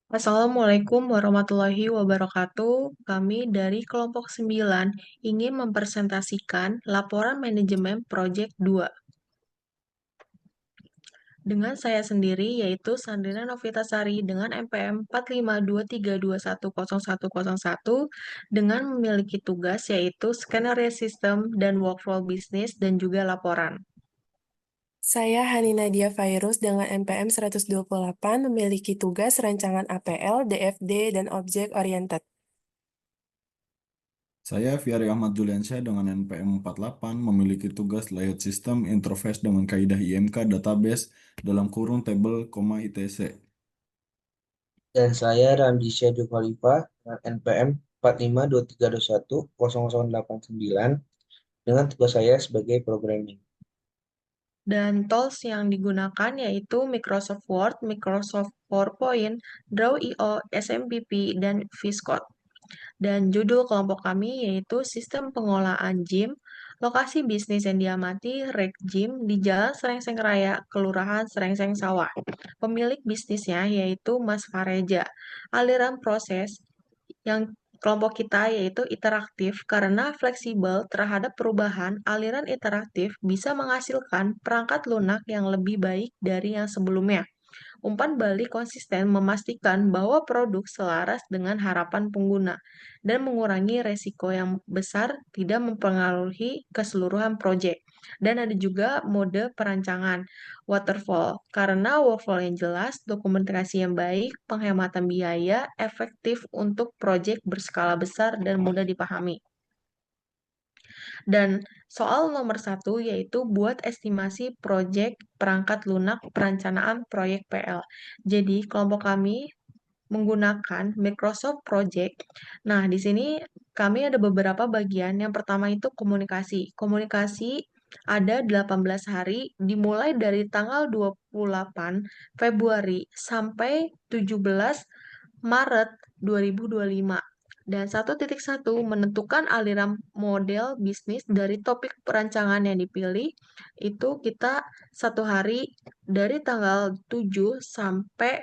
Assalamualaikum warahmatullahi wabarakatuh. Kami dari kelompok 9 ingin mempresentasikan laporan manajemen proyek 2 dengan saya sendiri yaitu Sandrina Novitasari dengan NPM 4523210101 dengan memiliki tugas yaitu skenario sistem dan workflow bisnis dan juga laporan. Saya Hani Nadia Fairuz dengan NPM 128 memiliki tugas rancangan APL, DFD, dan objek oriented. Saya Fiari Ahmad Juliansyah dengan NPM 48 memiliki tugas layout sistem interface dengan kaidah IMK database dalam kurung table, ITC. Dan saya Ramdi Syahdu Khalifah dengan NPM 4523210089 dengan tugas saya sebagai programming. Dan tools yang digunakan yaitu Microsoft Word, Microsoft PowerPoint, Draw.io, SMPP, dan VSCode. Dan judul kelompok kami yaitu Sistem Pengolahan Gym, lokasi bisnis yang diamati Rek Gym di Jalan Serengseng Raya, Kelurahan Serengseng Sawah. Pemilik bisnisnya yaitu Mas Fareja. Aliran proses yang kelompok kita yaitu interaktif karena fleksibel terhadap perubahan. Aliran interaktif bisa menghasilkan perangkat lunak yang lebih baik dari yang sebelumnya. Umpan balik konsisten memastikan bahwa produk selaras dengan harapan pengguna dan mengurangi resiko yang besar tidak mempengaruhi keseluruhan proyek. Dan ada juga mode perancangan waterfall karena workflow yang jelas, dokumentasi yang baik, penghematan biaya, efektif untuk proyek berskala besar dan mudah dipahami. Dan soal nomor satu yaitu buat estimasi proyek perangkat lunak perencanaan proyek PL. Jadi kelompok kami menggunakan Microsoft Project. Nah, di sini kami ada beberapa bagian. Yang pertama itu komunikasi. Komunikasi ada 18 hari dimulai dari tanggal 28 Februari sampai 17 Maret 2025. Dan 1.1 menentukan aliran model bisnis dari topik perancangan yang dipilih. Itu kita satu hari dari tanggal 7 sampai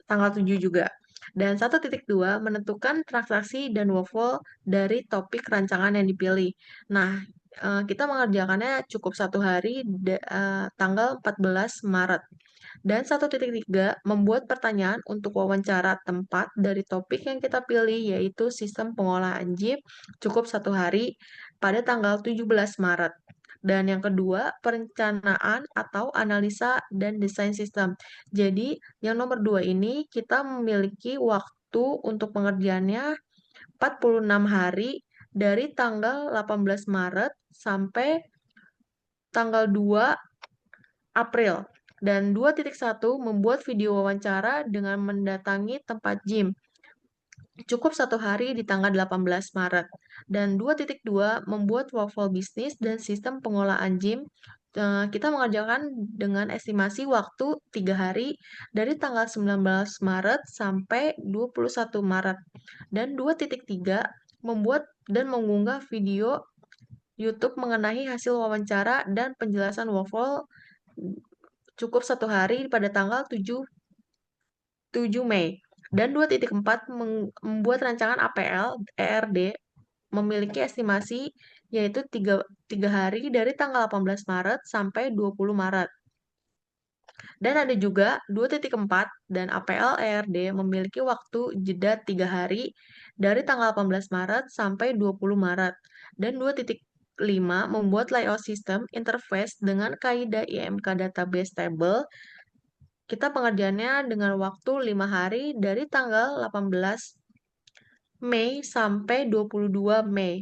tanggal 7 juga. Dan 1.2 menentukan transaksi dan workflow dari topik rancangan yang dipilih. Nah, kita mengerjakannya cukup satu hari tanggal 14 Maret. Dan 1.3 membuat pertanyaan untuk wawancara tempat dari topik yang kita pilih yaitu sistem pengolahan JIP cukup satu hari pada tanggal 17 Maret. Dan yang kedua, perencanaan atau analisa dan desain sistem. Jadi, yang nomor 2 ini kita memiliki waktu untuk pengerjaannya 46 hari dari tanggal 18 Maret sampai tanggal 2 April. Dan 2.1 membuat video wawancara dengan mendatangi tempat gym. Cukup satu hari di tanggal 18 Maret. Dan 2.2 membuat workflow bisnis dan sistem pengolahan gym. Kita mengerjakan dengan estimasi waktu 3 hari dari tanggal 19 Maret sampai 21 Maret. Dan 2.3 membuat dan mengunggah video YouTube mengenai hasil wawancara dan penjelasan workflow cukup satu hari pada tanggal 7 Mei. Dan 2.4 membuat rancangan APL ERD memiliki estimasi yaitu 3 hari dari tanggal 18 Maret sampai 20 Maret. Dan ada juga 2.4 dan APL ERD memiliki waktu jeda 3 hari dari tanggal 18 Maret sampai 20 Maret. Dan 2.5 membuat layout sistem interface dengan kaidah IMK database table. Kita pengerjaannya dengan waktu 5 hari dari tanggal 18 Mei sampai 22 Mei.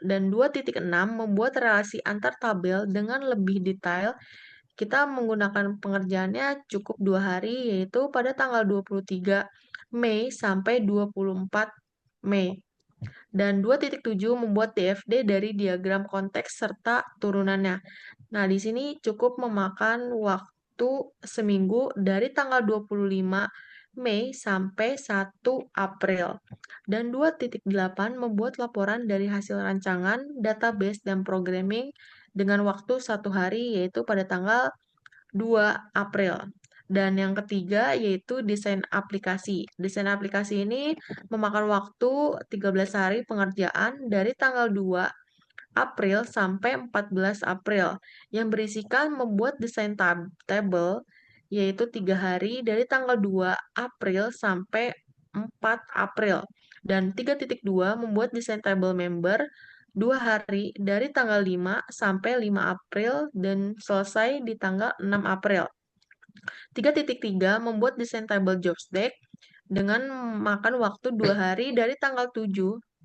Dan 2.6 membuat relasi antar tabel dengan lebih detail. Kita menggunakan pengerjaannya cukup 2 hari, yaitu pada tanggal 23 Mei sampai 24 Mei. Dan 2.7 membuat DFD dari diagram konteks serta turunannya. Nah, di sini cukup memakan waktu seminggu dari tanggal 25 Mei sampai 1 April. Dan 2.8 membuat laporan dari hasil rancangan, database, dan programming dengan waktu satu hari, yaitu pada tanggal 2 April. Dan yang ketiga yaitu desain aplikasi. Desain aplikasi ini memakan waktu 13 hari pengerjaan dari tanggal 2 April sampai 14 April yang berisikan membuat desain table yaitu 3 hari dari tanggal 2 April sampai 4 April dan 3.2 membuat desain table member 2 hari dari tanggal 5 sampai 5 April dan selesai di tanggal 6 April. 3.3 membuat desain table jobs deck dengan makan waktu 2 hari dari tanggal 7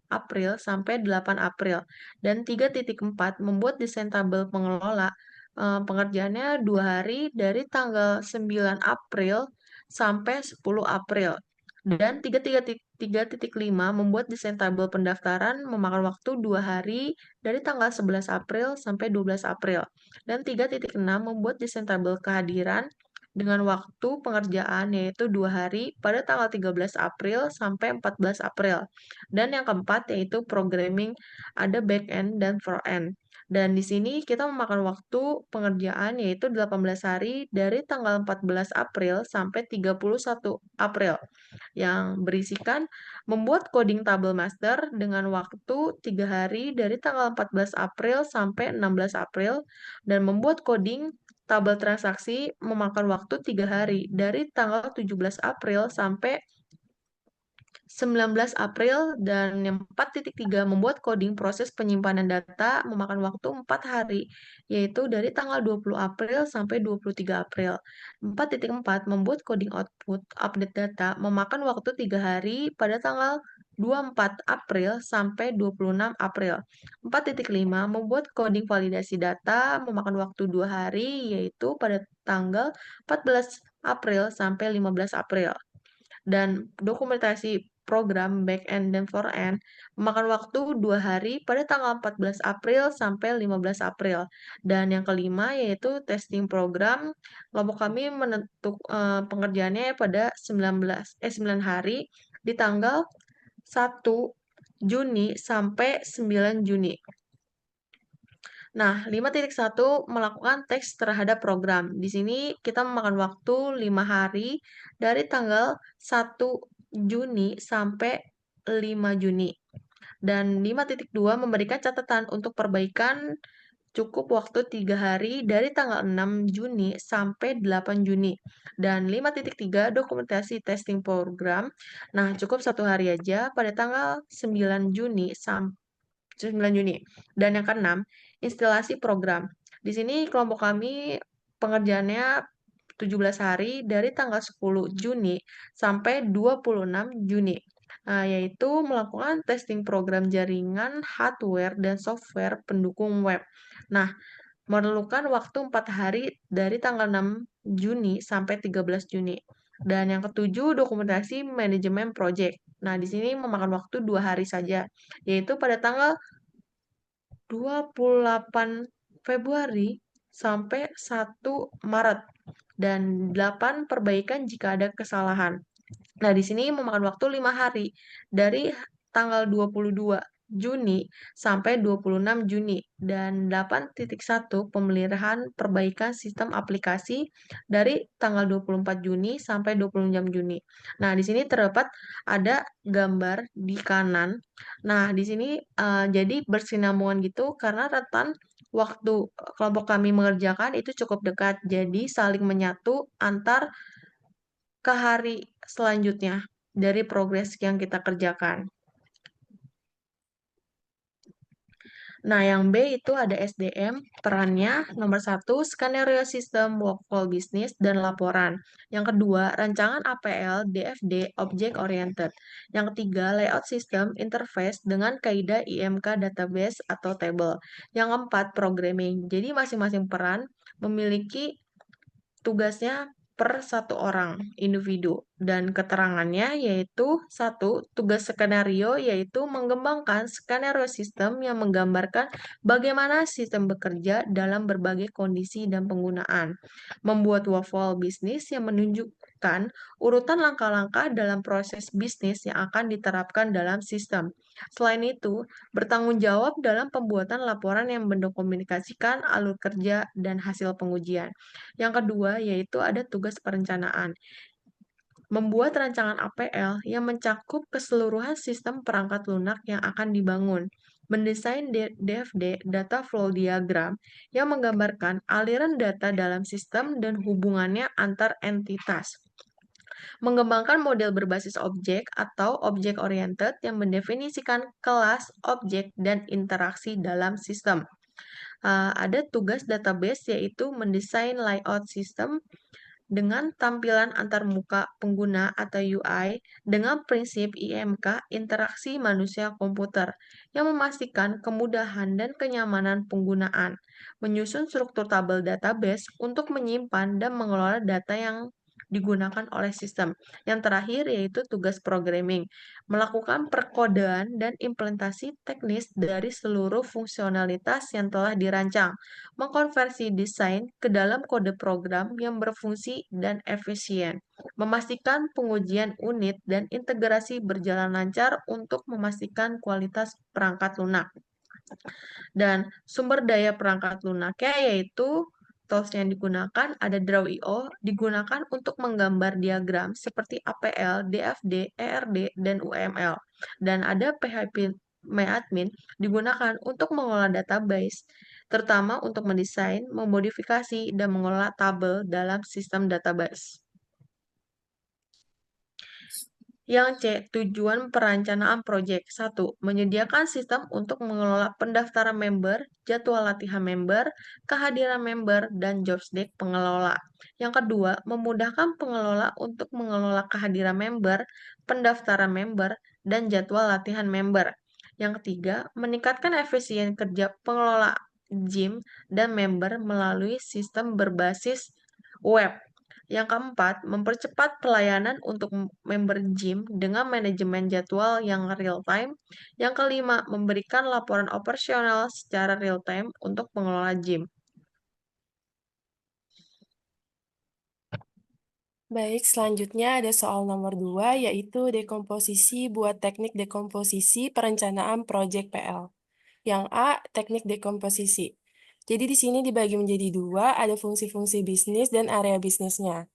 April sampai 8 April. Dan 3.4 membuat desain tabel pengelola pengerjaannya 2 hari dari tanggal 9 April sampai 10 April. Dan 3.5 membuat desain tabel pendaftaran memakan waktu 2 hari dari tanggal 11 April sampai 12 April. Dan 3.6 membuat desain tabel kehadiran dengan waktu pengerjaan yaitu 2 hari pada tanggal 13 April sampai 14 April. Dan yang keempat yaitu programming, ada back end dan front end. Dan di sini kita memakan waktu pengerjaan yaitu 18 hari dari tanggal 14 April sampai 31 April yang berisikan membuat coding tabel master dengan waktu 3 hari dari tanggal 14 April sampai 16 April dan membuat coding tabel transaksi memakan waktu 3 hari dari tanggal 17 April sampai 19 April dan yang 4.3 membuat coding proses penyimpanan data memakan waktu 4 hari yaitu dari tanggal 20 April sampai 23 April. 4.4 membuat coding output update data memakan waktu 3 hari pada tanggal 24 April sampai 26 April. 4.5 membuat coding validasi data memakan waktu 2 hari yaitu pada tanggal 14 April sampai 15 April. Dan dokumentasi program back-end dan front-end memakan waktu 2 hari pada tanggal 14 April sampai 15 April. Dan yang kelima yaitu testing program. Kelompok kami pengerjaannya pada 9 hari di tanggal 1 Juni sampai 9 Juni. Nah, 5.1 melakukan teks terhadap program. Di sini kita memakan waktu 5 hari dari tanggal 1 Juni sampai 5 Juni. Dan 5.2 memberikan catatan untuk perbaikan cukup waktu 3 hari dari tanggal 6 Juni sampai 8 Juni. Dan 5.3 dokumentasi testing program. Nah, cukup 1 hari aja pada tanggal 9 Juni sampai 9 Juni. Dan yang keenam, instalasi program. Di sini kelompok kami pengerjaannya 17 hari dari tanggal 10 Juni sampai 26 Juni. Yaitu melakukan testing program jaringan, hardware, dan software pendukung web. Nah, memerlukan waktu 4 hari dari tanggal 6 Juni sampai 13 Juni. Dan yang ketujuh, dokumentasi manajemen project. Nah, di sini memakan waktu 2 hari saja, yaitu pada tanggal 28 Februari sampai 1 Maret dan 8 perbaikan jika ada kesalahan. Nah, di sini memakan waktu 5 hari dari tanggal 22 Juni sampai 26 Juni dan 8.1 pemeliharaan perbaikan sistem aplikasi dari tanggal 24 Juni sampai 26 Juni. Nah, di sini terdapat ada gambar di kanan. Nah, di sini jadi bersinambungan gitu karena rentan waktu kelompok kami mengerjakan itu cukup dekat. Jadi saling menyatu antar ke hari selanjutnya dari progres yang kita kerjakan. Nah, yang B itu ada SDM, perannya nomor 1, skenario sistem, workflow bisnis, dan laporan. Yang kedua, rancangan APL, DFD, object oriented. Yang ketiga, layout sistem, interface dengan kaidah IMK database atau table. Yang keempat, programming. Jadi masing-masing peran memiliki tugasnya per satu orang individu dan keterangannya yaitu satu tugas skenario yaitu mengembangkan skenario sistem yang menggambarkan bagaimana sistem bekerja dalam berbagai kondisi dan penggunaan, membuat waffle bisnis yang menjelaskan urutan langkah-langkah dalam proses bisnis yang akan diterapkan dalam sistem. Selain itu, bertanggung jawab dalam pembuatan laporan yang mendokumentasikan alur kerja dan hasil pengujian. Yang kedua, yaitu ada tugas perencanaan. Membuat rancangan APL yang mencakup keseluruhan sistem perangkat lunak yang akan dibangun. Mendesain DFD (Data Flow Diagram) yang menggambarkan aliran data dalam sistem dan hubungannya antar entitas. Mengembangkan model berbasis objek atau object-oriented yang mendefinisikan kelas, objek, dan interaksi dalam sistem. Ada tugas database yaitu mendesain layout sistem dengan tampilan antarmuka pengguna atau UI dengan prinsip IMK interaksi manusia komputer yang memastikan kemudahan dan kenyamanan penggunaan, menyusun struktur tabel database untuk menyimpan dan mengelola data yang digunakan oleh sistem. Yang terakhir yaitu tugas programming, melakukan perkodean dan implementasi teknis dari seluruh fungsionalitas yang telah dirancang, mengkonversi desain ke dalam kode program yang berfungsi dan efisien, memastikan pengujian unit dan integrasi berjalan lancar untuk memastikan kualitas perangkat lunak. Dan sumber daya perangkat lunaknya yaitu tools yang digunakan ada Draw.io, digunakan untuk menggambar diagram seperti APL, DFD, ERD, dan UML. Dan ada PHP MyAdmin digunakan untuk mengolah database, terutama untuk mendesain, memodifikasi, dan mengolah tabel dalam sistem database. Yang C, tujuan perencanaan proyek. 1. Menyediakan sistem untuk mengelola pendaftaran member, jadwal latihan member, kehadiran member, dan jobdesk pengelola. Yang kedua, memudahkan pengelola untuk mengelola kehadiran member, pendaftaran member, dan jadwal latihan member. Yang ketiga, meningkatkan efisien kerja pengelola gym dan member melalui sistem berbasis web. Yang keempat, mempercepat pelayanan untuk member gym dengan manajemen jadwal yang real-time. Yang kelima, memberikan laporan operasional secara real-time untuk pengelola gym. Baik, selanjutnya ada soal nomor 2, yaitu dekomposisi buat teknik dekomposisi perencanaan proyek PL. Yang A, teknik dekomposisi. Jadi di sini dibagi menjadi 2, ada fungsi-fungsi bisnis dan area bisnisnya.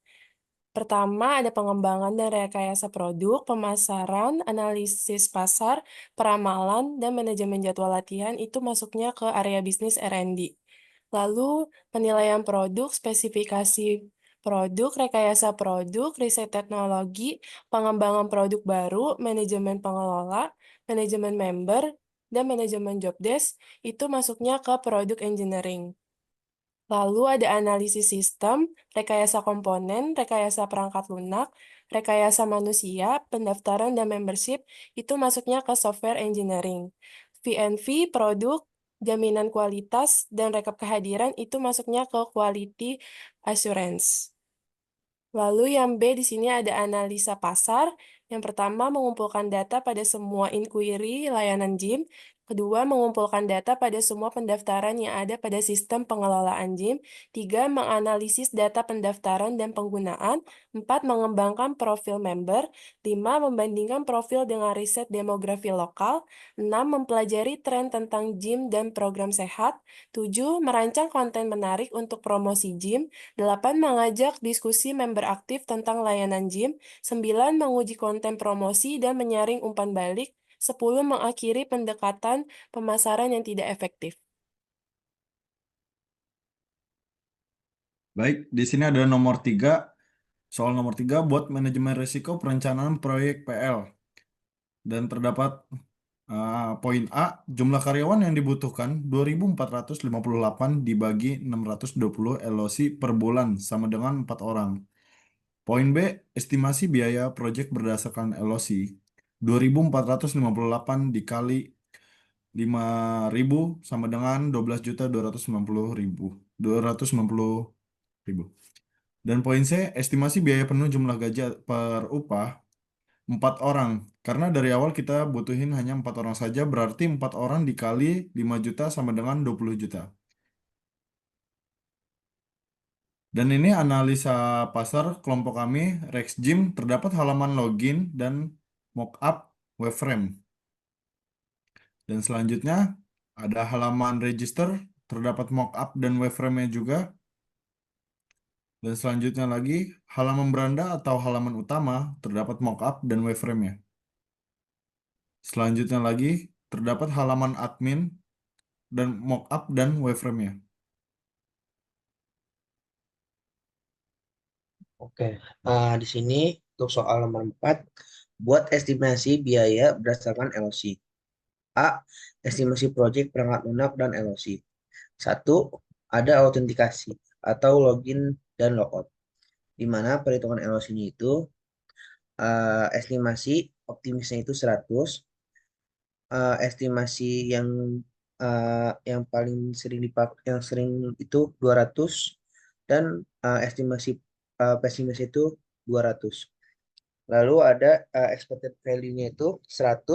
Pertama, ada pengembangan dan rekayasa produk, pemasaran, analisis pasar, peramalan, dan manajemen jadwal latihan itu masuknya ke area bisnis R&D. Lalu, penilaian produk, spesifikasi produk, rekayasa produk, riset teknologi, pengembangan produk baru, manajemen pengelola, manajemen member, dan manajemen job desk itu masuknya ke product engineering. Lalu ada analisis sistem, rekayasa komponen, rekayasa perangkat lunak, rekayasa manusia, pendaftaran dan membership, itu masuknya ke software engineering. V&V, produk, jaminan kualitas, dan rekap kehadiran itu masuknya ke quality assurance. Lalu yang B di sini ada analisa pasar. Yang pertama, mengumpulkan data pada semua inquiry layanan gym. Kedua, mengumpulkan data pada semua pendaftaran yang ada pada sistem pengelolaan gym. 3, menganalisis data pendaftaran dan penggunaan. 4, mengembangkan profil member. 5, membandingkan profil dengan riset demografi lokal. 6, mempelajari tren tentang gym dan program sehat. 7, merancang konten menarik untuk promosi gym. 8, mengajak diskusi member aktif tentang layanan gym. 9, menguji konten promosi dan menyaring umpan balik. 10, mengakhiri pendekatan pemasaran yang tidak efektif. Baik, di sini ada nomor 3. Soal nomor 3, buat manajemen risiko perencanaan proyek PL. Dan terdapat poin A, jumlah karyawan yang dibutuhkan 2.458 dibagi 620 LOC per bulan sama dengan 4 orang. Poin B, estimasi biaya proyek berdasarkan LOC 2.458 dikali 5.000 sama dengan 12.290.000. Dan poin C, estimasi biaya penuh jumlah gaji per upah 4 orang. Karena dari awal kita butuhin hanya 4 orang saja, berarti 4 orang dikali 5 juta sama dengan 20 juta. Dan ini analisa pasar kelompok kami, RexGym, terdapat halaman login dan mockup wireframe. Dan selanjutnya ada halaman register, terdapat mockup dan wireframe-nya juga. Dan selanjutnya lagi, halaman beranda atau halaman utama, terdapat mockup dan wireframe-nya. Selanjutnya lagi, terdapat halaman admin dan mockup dan wireframe-nya. Oke, di sini untuk soal nomor 4, buat estimasi biaya berdasarkan LOC. A. Estimasi proyek perangkat lunak dan LOC. 1. Ada autentikasi atau login dan logout, di mana perhitungan LOC-nya itu estimasi optimisnya itu 100, estimasi yang paling sering dipakai yang sering itu 200, dan estimasi pesimis itu 200. Lalu ada expected value-nya itu 100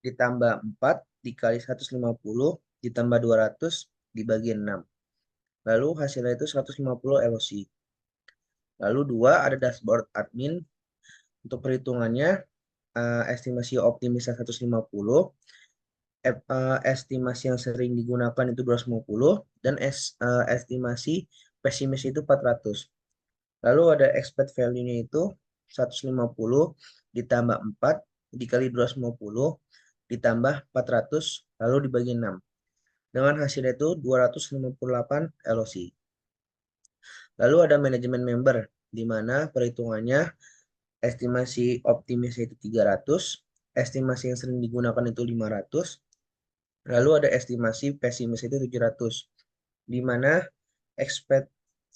ditambah 4 dikali 150 ditambah 200 dibagi 6. Lalu hasilnya itu 150 LOC. Lalu 2 ada dashboard admin. Untuk perhitungannya estimasi optimisnya 150, estimasi yang sering digunakan itu 250, dan estimasi pesimis itu 400. Lalu ada expect value-nya itu 150 ditambah 4 dikali 250 ditambah 400 lalu dibagi 6. Dengan hasilnya itu 258 LOC. Lalu ada manajemen member, di mana perhitungannya estimasi optimis itu 300, estimasi yang sering digunakan itu 500, lalu ada estimasi pesimis itu 700, di mana expect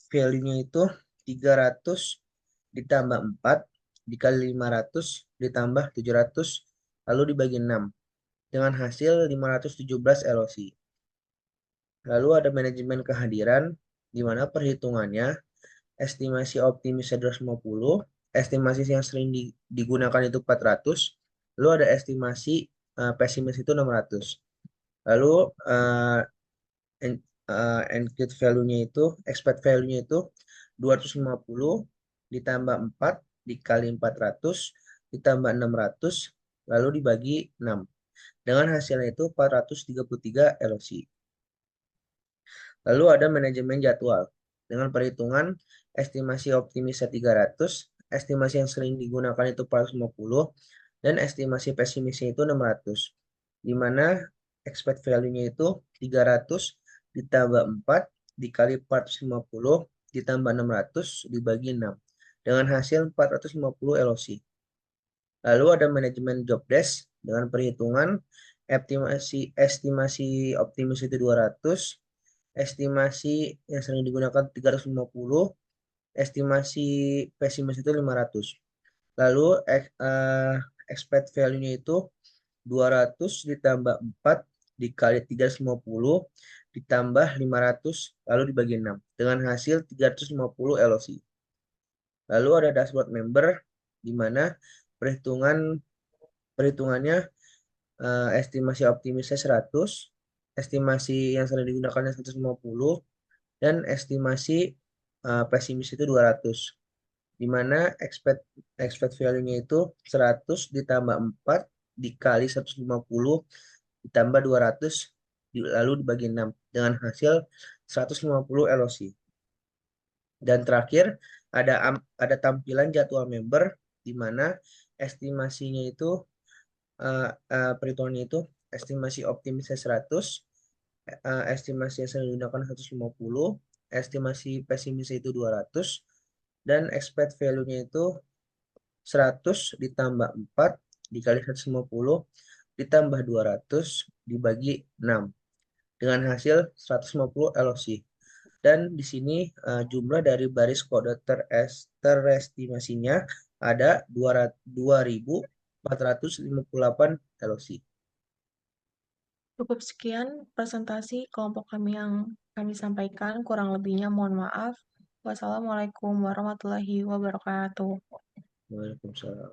value-nya itu 300 ditambah 4 dikali 500 ditambah 700 lalu dibagi 6 dengan hasil 517 LOC. Lalu ada manajemen kehadiran, di mana perhitungannya estimasi optimis 250, estimasi yang sering digunakan itu 400, lalu ada estimasi pesimis itu 600. Lalu include value-nya itu, expect value-nya itu 250 ditambah 4 dikali 400 ditambah 600 lalu dibagi 6. Dengan hasilnya itu 433 LOC. Lalu ada manajemen jadwal dengan perhitungan estimasi optimisnya 300, estimasi yang sering digunakan itu 450, dan estimasi pesimisnya itu 600. Di mana expect value-nya itu 300 ditambah 4 dikali 450 ditambah 600 dibagi 6 dengan hasil 450 LOC. Lalu ada manajemen job desk dengan perhitungan estimasi optimis itu 200, estimasi yang sering digunakan 350, estimasi pesimis itu 500. Lalu expect value-nya itu 200 ditambah 4 dikali 350 ditambah 500 lalu dibagi 6 dengan hasil 350 LOC. Lalu ada dashboard member, di mana perhitungannya estimasi optimisnya 100, estimasi yang sering digunakannya 150, dan estimasi pesimis itu 200. Di mana expect value-nya itu 100 ditambah 4 dikali 150 ditambah 200 lalu dibagi 6 dengan hasil 150 LOC. Dan terakhir ada tampilan jadwal member, di mana estimasinya itu perhitungannya itu estimasi optimisnya 100, estimasi yang sering digunakan 150, estimasi pesimisnya itu 200, dan expect value-nya itu 100 ditambah 4 dikali 150 ditambah 200 dibagi 6 dengan hasil 150 LOC. Dan di sini jumlah dari baris kode terestimasinya ada 2.458 LOC. Cukup sekian presentasi kelompok kami yang kami sampaikan. Kurang lebihnya mohon maaf. Wassalamualaikum warahmatullahi wabarakatuh. Waalaikumsalam.